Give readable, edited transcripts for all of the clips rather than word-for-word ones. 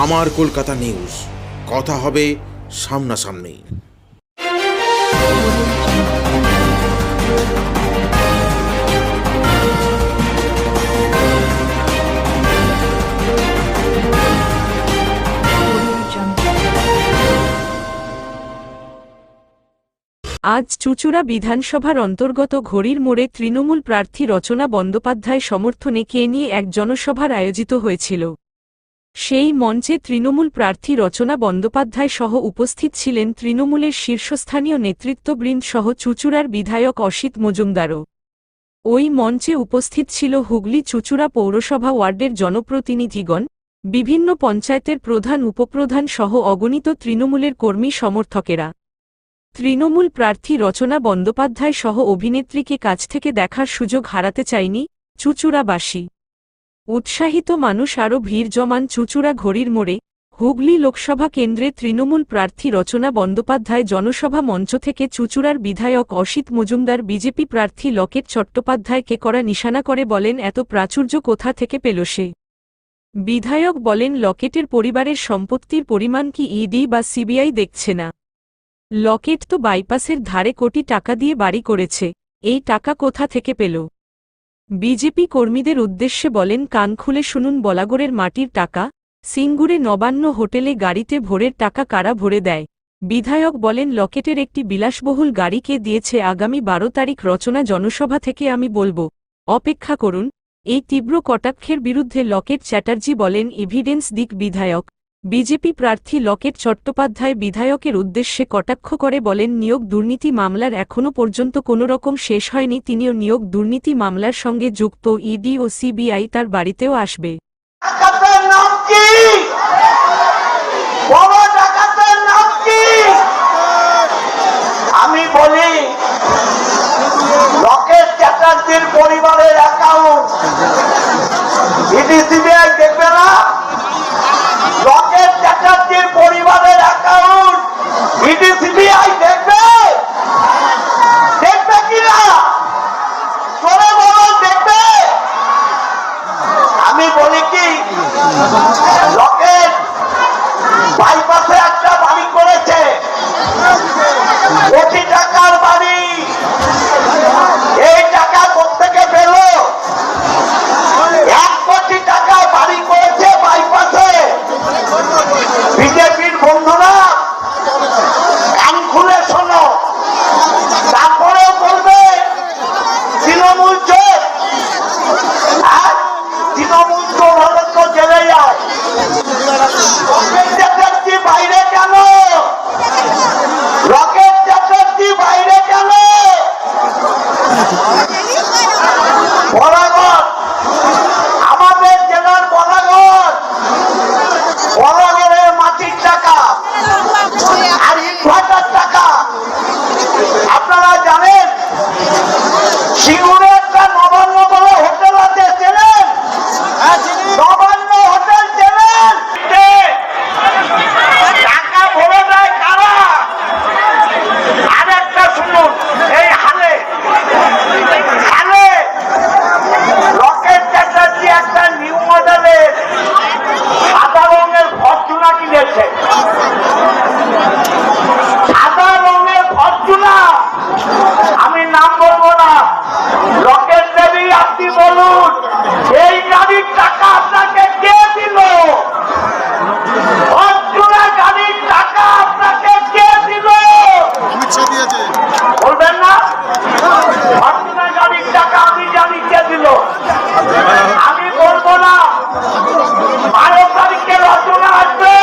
আমার কলকাতা নিউজ, কথা হবে সামনাসামনি। আজ চুঁচুড়া বিধানসভার অন্তর্গত ঘড়ির মোড়ে তৃণমূল প্রার্থী রচনা বন্দ্যোপাধ্যায় সমর্থনে কে নিয়ে এক জনসভার আয়োজিত হয়েছিল। সেই মঞ্চে তৃণমূল প্রার্থী রচনা বন্দ্যোপাধ্যায় সহ উপস্থিত ছিলেন তৃণমূলের শীর্ষস্থানীয় নেতৃত্ববৃন্দ সহ চুঁচুড়ার বিধায়ক অসিত মজুমদারও। ওই মঞ্চে উপস্থিত ছিল হুগলি চুঁচুড়া পৌরসভা ওয়ার্ডের জনপ্রতিনিধিগণ, বিভিন্ন পঞ্চায়েতের প্রধান উপপ্রধান সহ অগণিত তৃণমূলের কর্মী সমর্থকেরা। তৃণমূল প্রার্থী রচনা বন্দ্যোপাধ্যায় সহ অভিনেত্রীকে কাছ থেকে দেখার সুযোগ হারাতে চায়নি চুঁচুড়াবাসী। উৎসাহিত মানুষ আরও ভিড় জমান চুঁচুড়া ঘড়ির মোড়ে। হুগলি লোকসভা কেন্দ্রে তৃণমূল প্রার্থী রচনা বন্দ্যোপাধ্যায় জনসভা মঞ্চ থেকে চুঁচুড়ার বিধায়ক অসিত মজুমদার বিজেপি প্রার্থী লকেট চট্টোপাধ্যায়কে কড়া নিশানা করে বলেন, এত প্রাচুর্য কোথা থেকে পেল সে? বিধায়ক বলেন, লকেটের পরিবারের সম্পত্তির পরিমাণ কি ইডি বা সিবিআই দেখছে না? লকেট তো বাইপাসের ধারে কোটি টাকা দিয়ে বাড়ি করেছে, এই টাকা কোথা থেকে পেল? বিজেপি কর্মীদের উদ্দেশ্যে বলেন, কান খুলে শুনুন, বলাগড়ের মাটির টাকা, সিঙ্গুরে নবান্ন হোটেলে গাড়িতে ভোরের টাকা কারা ভরে দেয়? বিধায়ক বলেন, লকেটের একটি বিলাসবহুল গাড়ি কে দিয়েছে? আগামী 12 তারিখ রচনা জনসভা থেকে আমি বলবো, অপেক্ষা করুন। এই তীব্র কটাক্ষের বিরুদ্ধে লকেট চ্যাটার্জি বলেন, এভিডেন্স দিক বিধায়ক। বিজেপি প্রার্থী লকেট চট্টোপাধ্যায় বিধায়কের উদ্দেশ্যে কটাক্ষ করে বলেন, নিয়োগ দুর্নীতি মামলার এখনও পর্যন্ত কোনোরকম শেষ হয়নি, তিনিও নিয়োগ দুর্নীতি মামলার সঙ্গে যুক্ত, ইডি ও সিবিআই তার বাড়িতেও আসবে। আমি বলি, লকেট চ্যাটার্জির পরিবারের অ্যাকাউন্ট ইডি সিবিআই দেখবে না? লকেট চ্যাটার্জির পরিবারের অ্যাকাউন্ট ইডি সিবিআই দেখবে? দেখবে কিনা করে বলো, দেখবে? আমি বলি কি, লকেট বাইপাসে একটা বাড়ি করেছে, কোটি টাকার বাড়ি। এই টাকা কোথেকে পেল? 1 কোটি টাকা বাড়ি করেছে বাইপাসে। বিজেপির বন্ধুরা কান খুলে শোনো, তারপরেও বলবে তৃণমূল চোর। তৃণমূল চোর হলে তো জেলে যায়। চ্যাটার্জি বাইরে কেন? রকেট চ্যাটার্জি বাইরে কেন? বলাগড়, আমাদের জেলার বলাগড়ের মাটির টাকা আর ইটভাটার টাকা। আপনারা জানেন, সিঙ্গুরে একটা নবান্ন বলে হোটেল আছে, চেনেন? নবান্ন হোটেল চেনেন? টাকা ভরে দেয় কারা? আর একটা শুনুন, এই হালে লকেট চ্যাটার্জি একটা নিউ মডেলের সাদা রঙের ফরচুনা কিনেছে। সাদা রঙের ফরচুনা, আমি নাম বলবো না। লকেট দেবী, আপনি বলুন, এই গাড়ির টাকা আপনাকে কে দিল? ফরচুনা গাড়ির টাকা আপনাকে কে দিল? বলবেন না? ফরচুনা গাড়ির টাকা আমি জানি কে দিল। আমি বলবো না। 12 তারিখে রচনা আসবে,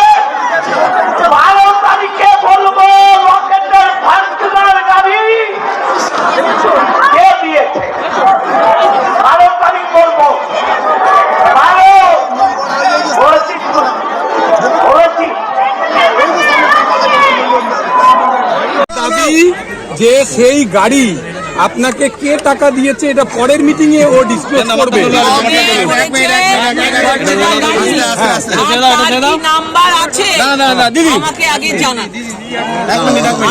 12 তারিখে বলবো লকেটের ফরচুনার গাড়ি কে দিয়েছে। 12 তারিখ বলবো। 12 বলেছি দাবি যে সেই গাড়ি আপনাকে কে টাকা দিয়েছে এটা পরের মিটিং এ ও ডিসক্লোজ করবে। আমাকে আগে জানান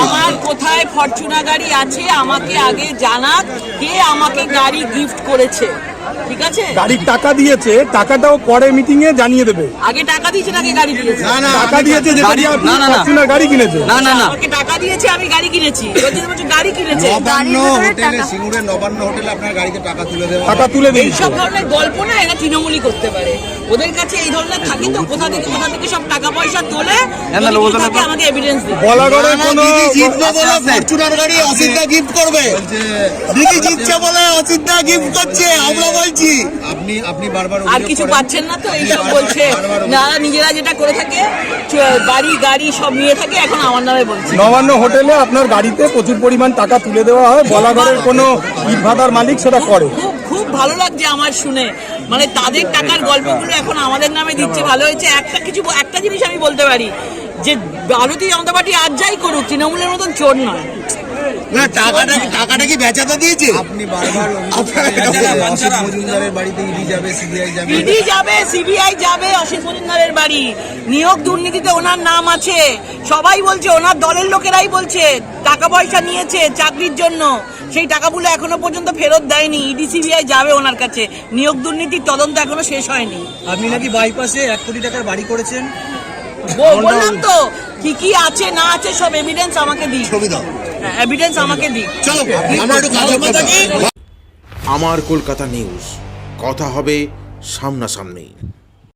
আমার কোথায় ফরচুনা গাড়ি আছে, আমাকে আগে জানান কে আমাকে গাড়ি গিফট করেছে। ঠিক আছে? গাড়ির টাকা দিয়েছে, টাকাটাও পরে মিটিং এ জানিয়ে দেবে। আগে টাকা দিয়েছে নাকি গাড়ি দিয়েছে? টাকা দিয়েছে যেটা গাড়ি- দিয়ে আপনি না, না, না। ফরচুনার গাড়ি কিনেছে। আমাকে টাকা দিয়েছে, আমি গাড়ি কিনেছি। বলছে গাড়ি কিনেছে। নবান্ন হোটেলে, সিঙ্গুরের নবান্ন হোটেলে আপনার গাড়িতে টাকা তুলে দেওয়া টাকা তুলে দিয়েছে। এইসব ধরনের গল্প না এরা তৃণমূলই করতে পারে। ওদের কাছে এই ধরনের থাকে তো, কোথা থেকে সব টাকা পয়সা তোলে, যদি কিছু থাকে আমাকে এভিডেন্স দিন। বলাগড়ের কোনো জিতবে বলে ফরচুনার গাড়ি অসিতদা গিফট করবে। দিদি জিতছে বলে অসিতদা গিফট করছে, আমরা বলছি। আপনি বারবার আর কিছু পাচ্ছেন না তো, এইসব বলছে না, নিজেরা যেটা করে থাকে, বাড়ি গাড়ি সব নিয়ে থাকে, এখন আমার নামে বলছে। নবান্ন হোটেলে আপনার গাড়িতে প্রচুর পরিমাণ টাকা তুলে দেওয়া হয়, বলাগড়ের কোনো ইটভাটার মালিক সেটা করে। খুব খুব ভালো লাগছে আমার শুনে, মানে তাদের টাকার গল্পগুলো এখন আমাদের নামে দিচ্ছে। ভালো হয়েছে। একটা জিনিস আমি বলতে পারি, যে ভারতীয় জনতা পার্টি আর যাই করুক, তৃণমূলের মতন চোর নয়। না, টাকাটা কি বেচাতে দিয়েছে? আপনি বারবার অসিত মজুমদারের বাড়িতে ইডি যাবে, সিবিআই যাবে। ইডি যাবে, সিবিআই যাবে, অসিত মজুমদারের বাড়ি। নিয়োগ দুর্নীতিতে ওনার নাম আছে, সবাই বলছে, ওনার দলের লোকেরাই বলছে টাকা পয়সা নিয়েছে চাকরির জন্য, সেই টাকাগুলো এখনো পর্যন্ত ফেরত দেয়নি। ইডি সিবিআই যাবে ওনার কাছে। নিয়োগ দুর্নীতির তদন্ত এখনো শেষ হয়নি। আপনি নাকি বাইপাসে 1 কোটি টাকার বাড়ি করেছেন। বললাম তো, কি কি আছে না আছে সব এভিডেন্স আমাকে দিই, ছবি দাও। এভিডেন্স আমাকে দিই। চলো আমরা একটু কাজের কথা। আমার কলকাতা নিউজ, কথা হবে সামনাসামনি।